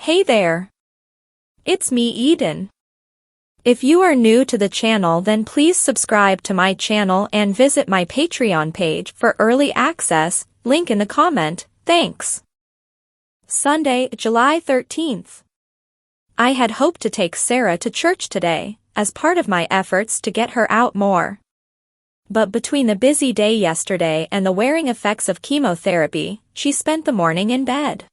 Hey there. It's me, Eden. If you are new to the channel, then please subscribe to my channel and visit my Patreon page for early access, link in the comment, thanks. Sunday, July 13th. I had hoped to take Sarah to church today, as part of my efforts to get her out more. But between the busy day yesterday and the wearing effects of chemotherapy, she spent the morning in bed.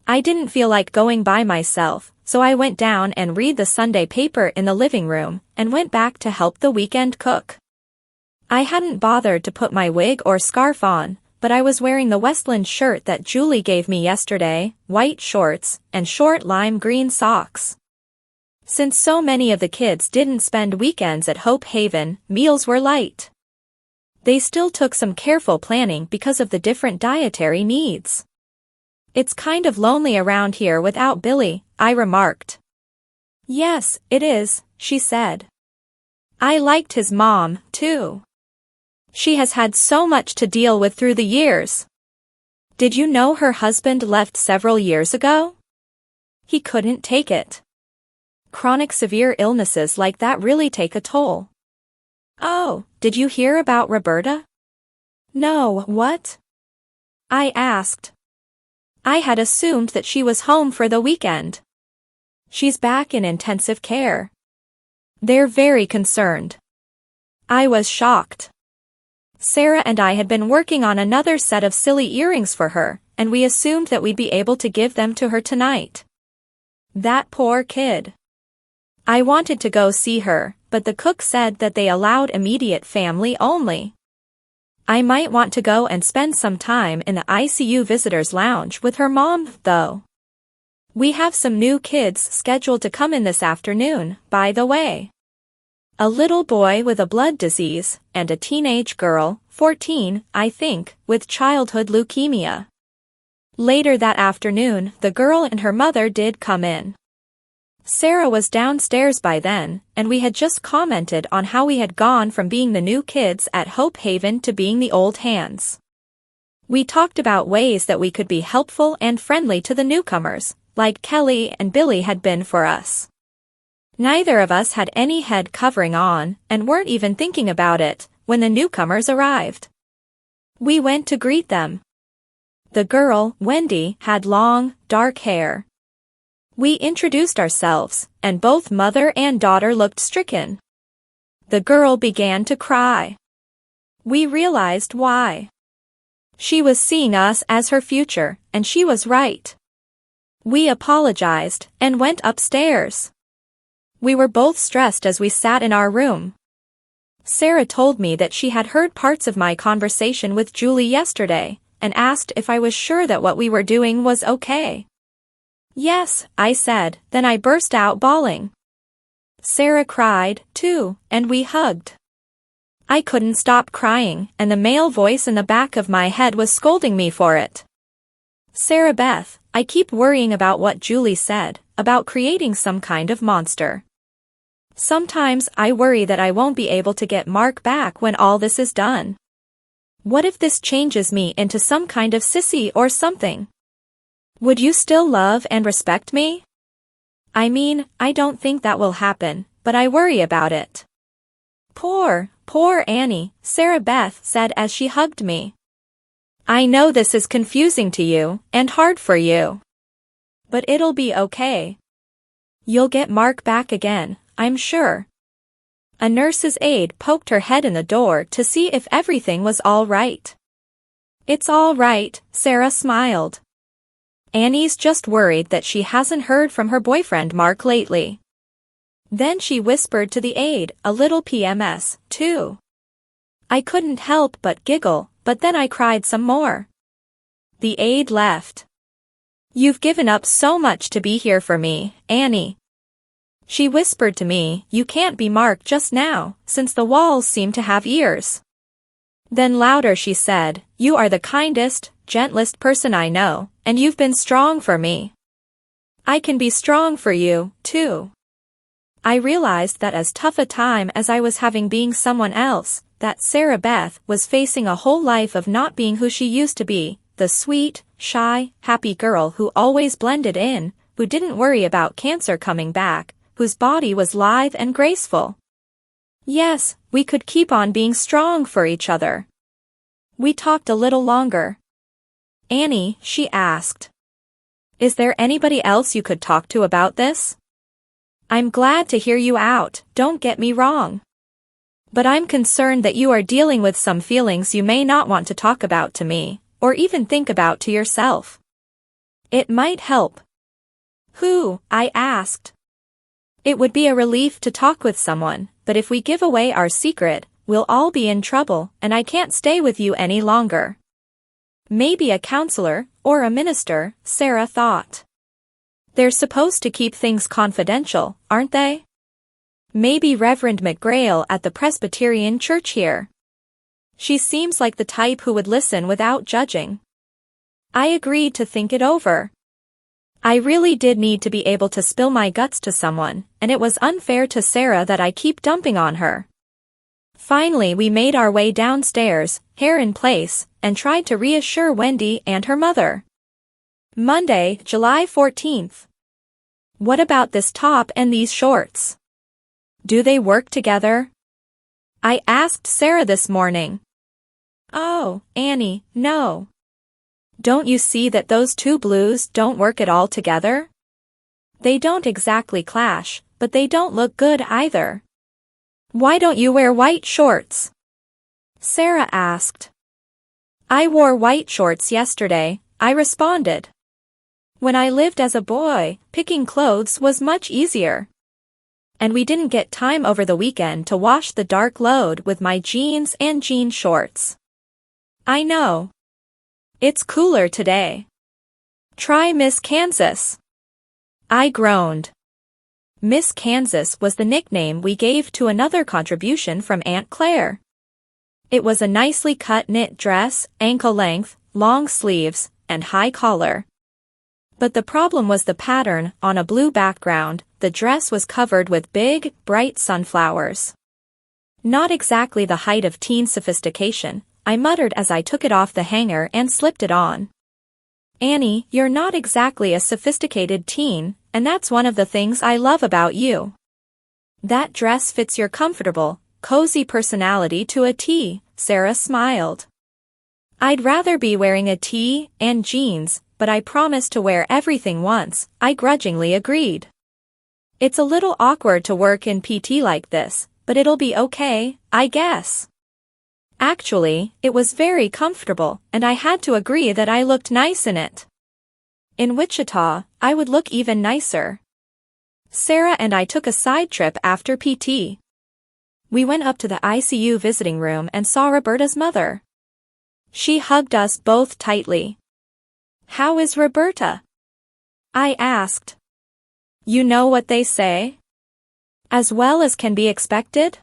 I didn't feel like going by myself, so I went down and read the Sunday paper in the living room, and went back to help the weekend cook. I hadn't bothered to put my wig or scarf on, but I was wearing the Westland shirt that Julie gave me yesterday, white shorts, and short lime green socks. Since so many of the kids didn't spend weekends at Hope Haven, meals were light. They still took some careful planning because of the different dietary needs. It's kind of lonely around here without Billy, I remarked. Yes, it is, she said. I liked his mom, too. She has had so much to deal with through the years. Did you know her husband left several years ago? He couldn't take it. Chronic severe illnesses like that really take a toll. Oh, did you hear about Roberta? No, what? I asked. I had assumed that she was home for the weekend. She's back in intensive care. They're very concerned. I was shocked. Sarah and I had been working on another set of silly earrings for her, and we assumed that we'd be able to give them to her tonight. That poor kid. I wanted to go see her, but the cook said that they allowed immediate family only. I might want to go and spend some time in the ICU visitors lounge with her mom, though. We have some new kids scheduled to come in this afternoon, by the way. A little boy with a blood disease, and a teenage girl, 14, I think, with childhood leukemia. Later that afternoon, the girl and her mother did come in. Sarah was downstairs by then, and we had just commented on how we had gone from being the new kids at Hope Haven to being the old hands. We talked about ways that we could be helpful and friendly to the newcomers, like Kelly and Billy had been for us. Neither of us had any head covering on, and weren't even thinking about it, when the newcomers arrived. We went to greet them. The girl, Wendy, had long, dark hair. We introduced ourselves, and both mother and daughter looked stricken. The girl began to cry. We realized why. She was seeing us as her future, and she was right. We apologized, and went upstairs. We were both stressed as we sat in our room. Sarah told me that she had heard parts of my conversation with Julie yesterday, and asked if I was sure that what we were doing was okay. Yes, I said, then I burst out bawling. Sarah cried, too, and we hugged. I couldn't stop crying, and the male voice in the back of my head was scolding me for it. Sarah Beth, I keep worrying about what Julie said, about creating some kind of monster. Sometimes I worry that I won't be able to get Mark back when all this is done. What if this changes me into some kind of sissy or something? Would you still love and respect me? I mean, I don't think that will happen, but I worry about it. Poor Annie, Sarah Beth said as she hugged me. I know this is confusing to you, and hard for you. But it'll be okay. You'll get Mark back again, I'm sure. A nurse's aide poked her head in the door to see if everything was all right. It's all right, Sarah smiled. Annie's just worried that she hasn't heard from her boyfriend Mark lately. Then she whispered to the aide, a little PMS, too. I couldn't help but giggle, but then I cried some more. The aide left. You've given up so much to be here for me, Annie. She whispered to me, you can't be Mark just now, since the walls seem to have ears. Then louder she said, you are the kindest, gentlest person I know, and you've been strong for me. I can be strong for you, too. I realized that as tough a time as I was having being someone else, that Sarah Beth was facing a whole life of not being who she used to be, the sweet, shy, happy girl who always blended in, who didn't worry about cancer coming back, whose body was lithe and graceful. Yes, we could keep on being strong for each other. We talked a little longer. Annie, she asked. Is there anybody else you could talk to about this? I'm glad to hear you out, don't get me wrong. But I'm concerned that you are dealing with some feelings you may not want to talk about to me, or even think about to yourself. It might help. Who? I asked. It would be a relief to talk with someone, but if we give away our secret, we'll all be in trouble, and I can't stay with you any longer. Maybe a counselor, or a minister, Sarah thought. They're supposed to keep things confidential, aren't they? Maybe Reverend McGrail at the Presbyterian Church here. She seems like the type who would listen without judging. I agreed to think it over. I really did need to be able to spill my guts to someone, and it was unfair to Sarah that I keep dumping on her. Finally, we made our way downstairs, hair in place, and tried to reassure Wendy and her mother. Monday, July 14th. What about this top and these shorts? Do they work together? I asked Sarah this morning. Oh, Annie, no. Don't you see that those two blues don't work at all together? They don't exactly clash, but they don't look good either. Why don't you wear white shorts? Sarah asked. I wore white shorts yesterday, I responded. When I lived as a boy, picking clothes was much easier. And we didn't get time over the weekend to wash the dark load with my jeans and jean shorts. I know. It's cooler today. Try Miss Kansas. I groaned. Miss Kansas was the nickname we gave to another contribution from Aunt Claire. It was a nicely cut knit dress, ankle length, long sleeves, and high collar. But the problem was the pattern. On a blue background, the dress was covered with big, bright sunflowers. Not exactly the height of teen sophistication, I muttered as I took it off the hanger and slipped it on. Annie, you're not exactly a sophisticated teen, and that's one of the things I love about you. That dress fits your comfortable, cozy personality to a T, Sarah smiled. I'd rather be wearing a tee and jeans, but I promised to wear everything once, I grudgingly agreed. It's a little awkward to work in PT like this, but it'll be okay, I guess. Actually, it was very comfortable, and I had to agree that I looked nice in it. In Wichita, I would look even nicer. Sarah and I took a side trip after PT. We went up to the ICU visiting room and saw Roberta's mother. She hugged us both tightly. How is Roberta? I asked. You know what they say? As well as can be expected?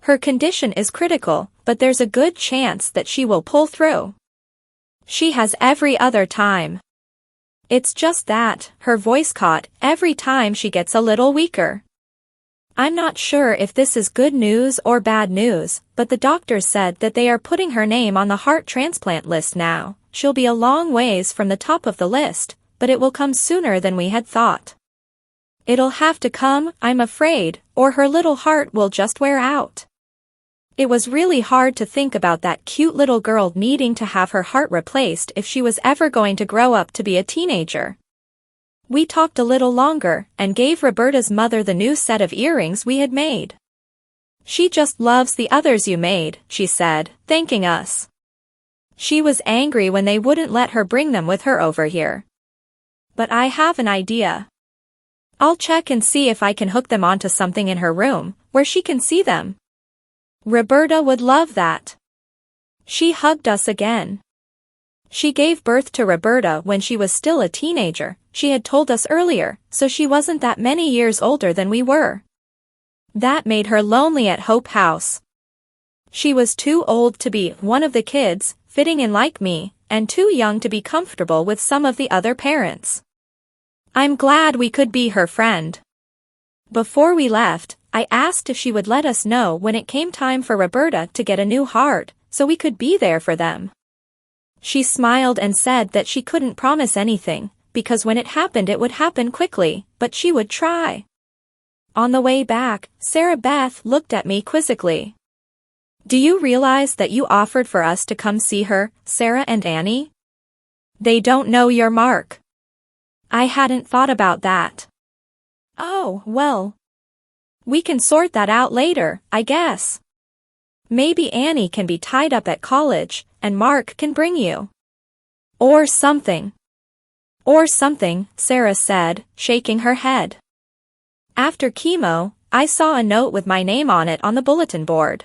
Her condition is critical, but there's a good chance that she will pull through. She has every other time. It's just that, her voice caught every time she gets a little weaker. I'm not sure if this is good news or bad news, but the doctors said that they are putting her name on the heart transplant list now. She'll be a long ways from the top of the list, but it will come sooner than we had thought. It'll have to come, I'm afraid, or her little heart will just wear out. It was really hard to think about that cute little girl needing to have her heart replaced if she was ever going to grow up to be a teenager. We talked a little longer and gave Roberta's mother the new set of earrings we had made. She just loves the others you made, she said, thanking us. She was angry when they wouldn't let her bring them with her over here. But I have an idea. I'll check and see if I can hook them onto something in her room, where she can see them. Roberta would love that. She hugged us again. She gave birth to Roberta when she was still a teenager, she had told us earlier, so she wasn't that many years older than we were. That made her lonely at Hope House. She was too old to be one of the kids, fitting in like me, and too young to be comfortable with some of the other parents. I'm glad we could be her friend. Before we left, I asked if she would let us know when it came time for Roberta to get a new heart, so we could be there for them. She smiled and said that she couldn't promise anything, because when it happened it would happen quickly, but she would try. On the way back, Sarah Beth looked at me quizzically. Do you realize that you offered for us to come see her, Sarah and Annie? They don't know your Mark. I hadn't thought about that. Oh, well. We can sort that out later, I guess. Maybe Annie can be tied up at college, and Mark can bring you. Or something. Or something, Sarah said, shaking her head. After chemo, I saw a note with my name on it on the bulletin board.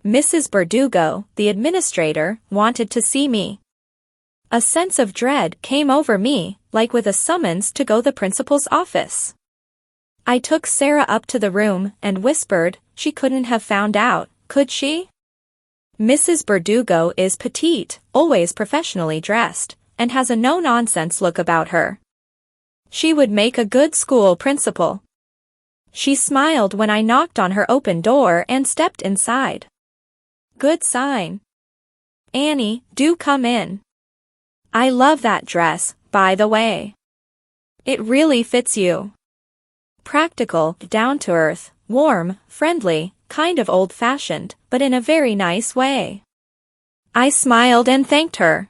Mrs. Verdugo, the administrator, wanted to see me. A sense of dread came over me, like with a summons to go to the principal's office. I took Sarah up to the room and whispered, she couldn't have found out, could she? Mrs. Verdugo is petite, always professionally dressed, and has a no-nonsense look about her. She would make a good school principal. She smiled when I knocked on her open door and stepped inside. Good sign. Annie, do come in. I love that dress, by the way. It really fits you. Practical, down-to-earth, warm, friendly, kind of old-fashioned, but in a very nice way. I smiled and thanked her.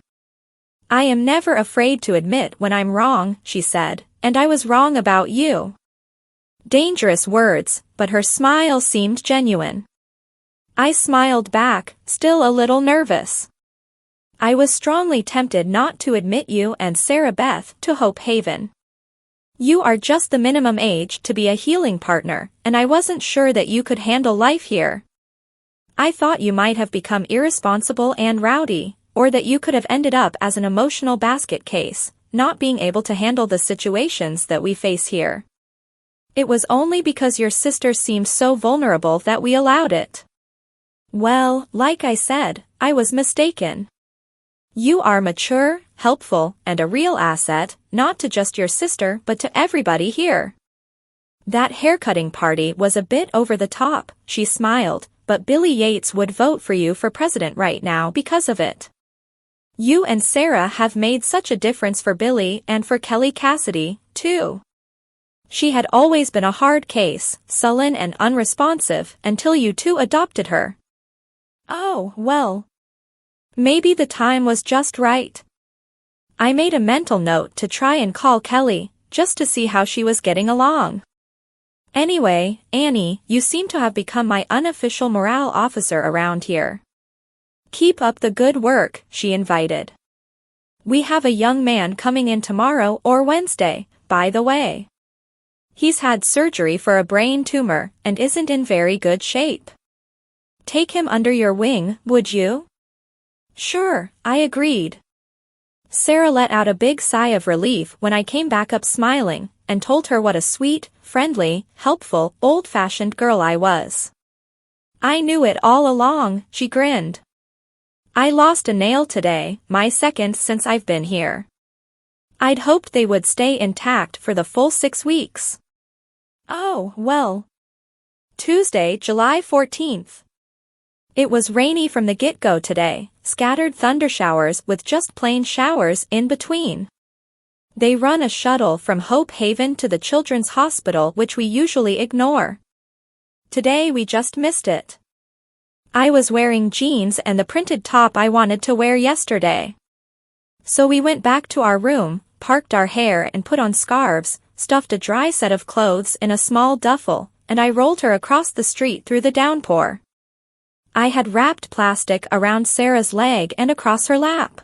I am never afraid to admit when I'm wrong, she said, and I was wrong about you. Dangerous words, but her smile seemed genuine. I smiled back, still a little nervous. I was strongly tempted not to admit you and Sarah Beth to Hope Haven. You are just the minimum age to be a healing partner, and I wasn't sure that you could handle life here. I thought you might have become irresponsible and rowdy, or that you could have ended up as an emotional basket case, not being able to handle the situations that we face here. It was only because your sister seemed so vulnerable that we allowed it. Well, like I said, I was mistaken. You are mature, helpful, and a real asset, not to just your sister but to everybody here. That haircutting party was a bit over the top, she smiled, but Billy Yates would vote for you for president right now because of it. You and Sarah have made such a difference for Billy and for Kelly Cassidy, too. She had always been a hard case, sullen and unresponsive, until you two adopted her. Oh, well. Maybe the time was just right. I made a mental note to try and call Kelly, just to see how she was getting along. Anyway, Annie, you seem to have become my unofficial morale officer around here. Keep up the good work, she invited. We have a young man coming in tomorrow or Wednesday, by the way. He's had surgery for a brain tumor and isn't in very good shape. Take him under your wing, would you? Sure, I agreed. Sarah let out a big sigh of relief when I came back up smiling, and told her what a sweet, friendly, helpful, old-fashioned girl I was. I knew it all along, she grinned. I lost a nail today, my second since I've been here. I'd hoped they would stay intact for the full 6 weeks. Oh, well. Tuesday, July 14th. It was rainy from the get-go today, scattered thundershowers with just plain showers in between. They run a shuttle from Hope Haven to the Children's Hospital which we usually ignore. Today we just missed it. I was wearing jeans and the printed top I wanted to wear yesterday. So we went back to our room, parked our hair and put on scarves, stuffed a dry set of clothes in a small duffel, and I rolled her across the street through the downpour. I had wrapped plastic around Sarah's leg and across her lap.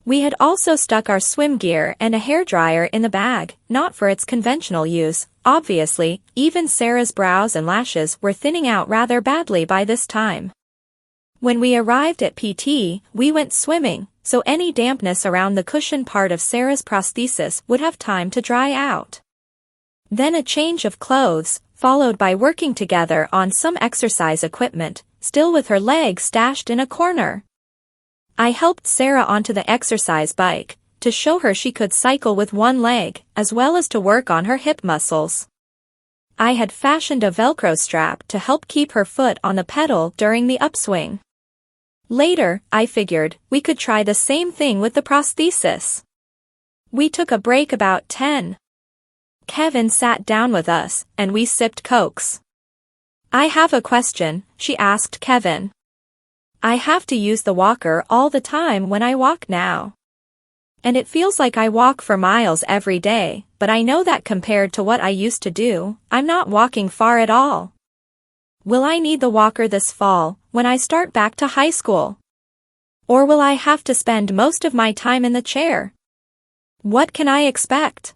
We had also stuck our swim gear and a hairdryer in the bag, not for its conventional use, obviously. Even Sarah's brows and lashes were thinning out rather badly by this time. When we arrived at PT, we went swimming, so any dampness around the cushion part of Sarah's prosthesis would have time to dry out. Then a change of clothes, followed by working together on some exercise equipment, still with her leg stashed in a corner. I helped Sarah onto the exercise bike, to show her she could cycle with one leg, as well as to work on her hip muscles. I had fashioned a Velcro strap to help keep her foot on the pedal during the upswing. Later, I figured, we could try the same thing with the prosthesis. We took a break about 10. Kevin sat down with us, and we sipped Cokes. I have a question, she asked Kevin. I have to use the walker all the time when I walk now. And it feels like I walk for miles every day, but I know that compared to what I used to do, I'm not walking far at all. Will I need the walker this fall, when I start back to high school? Or will I have to spend most of my time in the chair? What can I expect?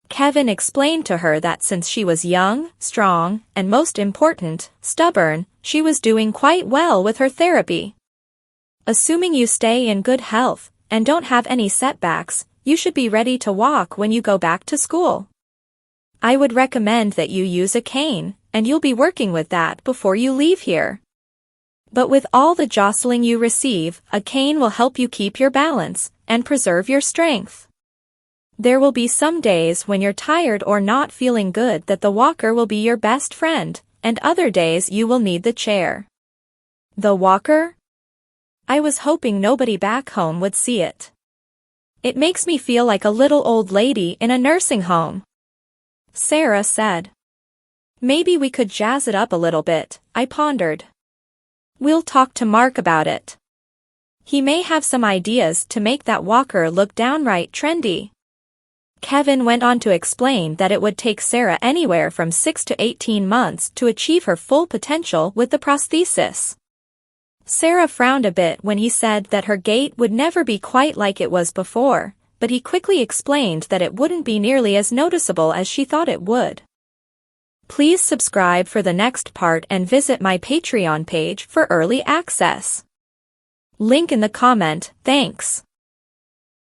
Kevin explained to her that since she was young, strong, and most important, stubborn, she was doing quite well with her therapy. Assuming you stay in good health, and don't have any setbacks, you should be ready to walk when you go back to school. I would recommend that you use a cane, and you'll be working with that before you leave here. But with all the jostling you receive, a cane will help you keep your balance, and preserve your strength. There will be some days when you're tired or not feeling good that the walker will be your best friend, and other days you will need the chair. The walker? I was hoping nobody back home would see it. It makes me feel like a little old lady in a nursing home. Sarah said. Maybe we could jazz it up a little bit, I pondered. We'll talk to Mark about it. He may have some ideas to make that walker look downright trendy. Kevin went on to explain that it would take Sarah anywhere from 6 to 18 months to achieve her full potential with the prosthesis. Sarah frowned a bit when he said that her gait would never be quite like it was before, but he quickly explained that it wouldn't be nearly as noticeable as she thought it would. Please subscribe for the next part and visit my Patreon page for early access. Link in the comment, thanks.